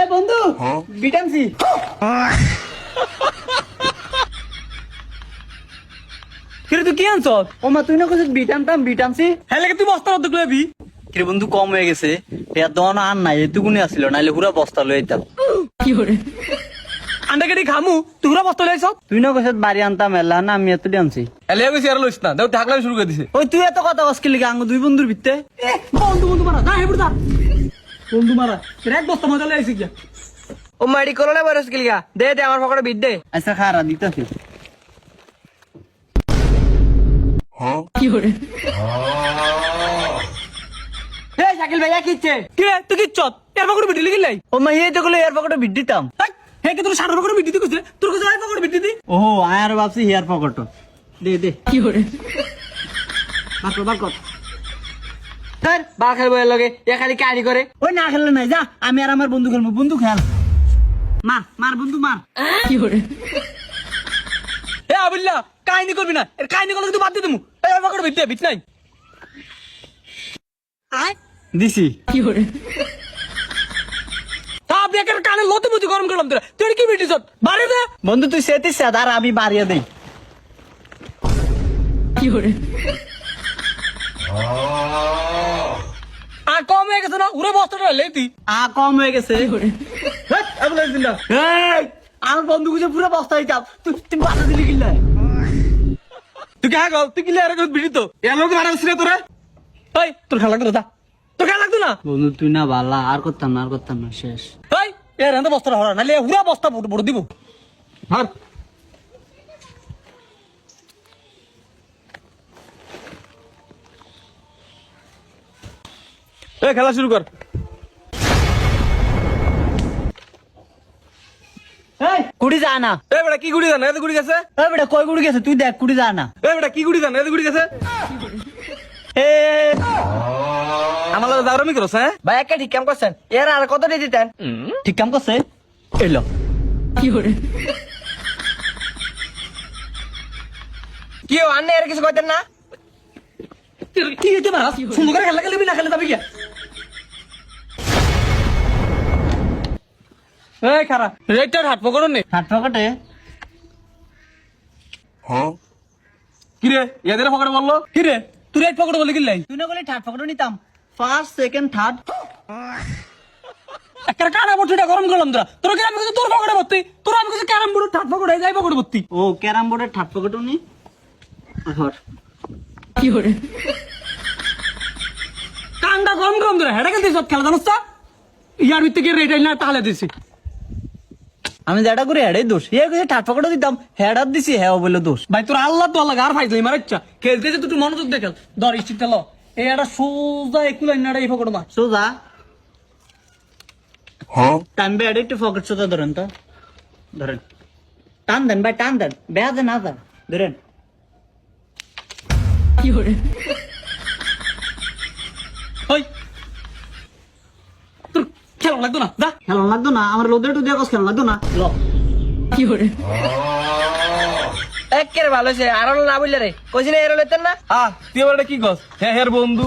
এ বন্ধু vitamin C কিরে তুই কি আনছ? ও মা তুই না কইছিস ভিটামিন সি হ্যাঁ লাগে তুই বস্তা অর্ধেক লবি। কিরে বন্ধু কম হয়ে গেছে এর দন আর নাই এটুকুনি আসিল নাইলে পুরা বস্তা লই আইতাম আন্ডা কেটে খামু তুই পুরা বস্তা লইছ। তুই না কইছিস বাড়ি আনতাম এলা না আমি এত আনছি এলিয়া কইছি আর লইছ না, দেখ ঢাকলা শুরু করে দিছে। ওই তুই এত কথা বসকে লিখে আঙ্গ দুই বন্ধুর ভিত্তে বন্ধু বন্ধু মারা না হেবুর দা বন্ধু মারা এক বস্তা মজা লই আইছি কি ও মাইডি করোনা ভাইরাস গিলিগা দে দে আমার পকেটে বিট দে। আচ্ছা খারা দিতেছি হে শাকিল ভাইয়া কিচ্ছে কে তুই কি চত এর পকেটে বিডি লিখিলাই? ও মা এই দেখলো এর পকেটে ভিড দিতাম হে কি তোর সাড়ে পকেটে বিডি দি কইছে তোর কাছে আই পকেটে বিডি দি। ও আয়ার ভাবছি হেয়ার পকেট দে দে বাকর স্যার বাল খেলবো এর লগে এ খালি কারি করে। ওই না খেললে নাই যা আমি আর আমার বন্ধু খেলবো বন্ধু খেল মার মার বন্ধু মার হে আবুল্লাহ কাহিনী করবি না, এর কাহিনী করলে তুই বাদ দিয়ে দিমু। এই আর পকেটে বিট দে, বিট নাই। দিছি তাপ একের কানে লতি মুতি গরম করলাম তোরা, তুই কি বিটি চত বাড়ি দে। বন্ধু তুই সেতিস আর আমি বাড়িয়ে দেই আর কম হয়ে গেছে না উড়ে বস্তাটা লেতি। কম হয়ে গেছে আবুল্লাহ জিন্দা এই, আমার বন্ধু গুছে পুরো বস্তা দিতাম তুই তুই বাধা দিলি কিল্লা তুই কে গাও তুই কি লে আর বিটি তো এর লোক মারা ছিল তোরে। এই তোর খেলা লাগতো না, তোর খেলা লাগতো না। বন্ধু তুই না বালা আর করতাম না শেষ এই এর এত বস্তা হরা নালে উড়া বস্তা বড় দিব। হার এই খেলা শুরু কর। এই কুড়ি যা না এই বেটা কি গুড়ি জানা এত গুড়ি গেছে? এই বেটা কয় কুড়ি গেছে তুই দেখ কুড়ি যা না এই বেটা কি গুড়ি জানা এত গুড়ি গেছে? এ আমার লাগে দাওরামি করছ হ্যাঁ? ভাই একটা ঠিক কাম করছেন এর আর কত দিয়ে দিতেন? ঠিক কাম করছে এলো কি ও আন্নে এর কিছু কইতেন না? কি হইতে পারা সুন্দর করে খেলা খেলবি না খেলে যাবি কি? এই খারা রেটার হাত পকড় নে। হাত পকেটে কি রে এদের পকড় বললো কি রে তুই রেট পকড় বলি কিলাই? তুই না বলে থার্ড পকেটে নিতাম ফার্স্ট সেকেন্ড থার্ড একটা কানা বটুটা গরম করলাম তোরা তোর কি আমি কিছু তোর পকড়ে ভর্তি তোর আমি কিছু ক্যারাম বোর্ড থার্ড পকড়ে যাই পকড়ে ভর্তি। ও ক্যারাম বোর্ডের থার্ড পকেটও নি হর কানটা গরম গরম ধরে হেডা খেলতে সব খেলা জানোস তা ইয়ার ভিতরে গিয়ে রেট না তাহলে দিছি। আমি যেটা করে হেডাই দোষ ইয়ে কিছু থার্ড পকেটও দিতাম হেডার দিছি হ্যাঁ বলে দোষ ভাই তোর আল্লাহ তো আল্লাহ আর ফাইজলাই মার ইচ্ছা খেলতে যে তুই মনোযোগ দেখেল ধর স্টিকটা ল এই একটা সোজা একটু লাইন এই পকড় মার সোজা টান বেড়ে একটু পকেট সোজা ধরেন তো ধরেন টান দেন ভাই টান দেন বেড়া দেন না দেন ধরেন ওই তোর খেলা লাগতো না যা। খেলন লাগতো না আমার লোদের টু দিয়ে খেলন লাগতো না ল একের ভালো হয়েছে আর না বললে রে কইছি না এর লইতেন না। তুই আবার এটা কি কস? হ্যাঁ হ্যাঁ বন্ধু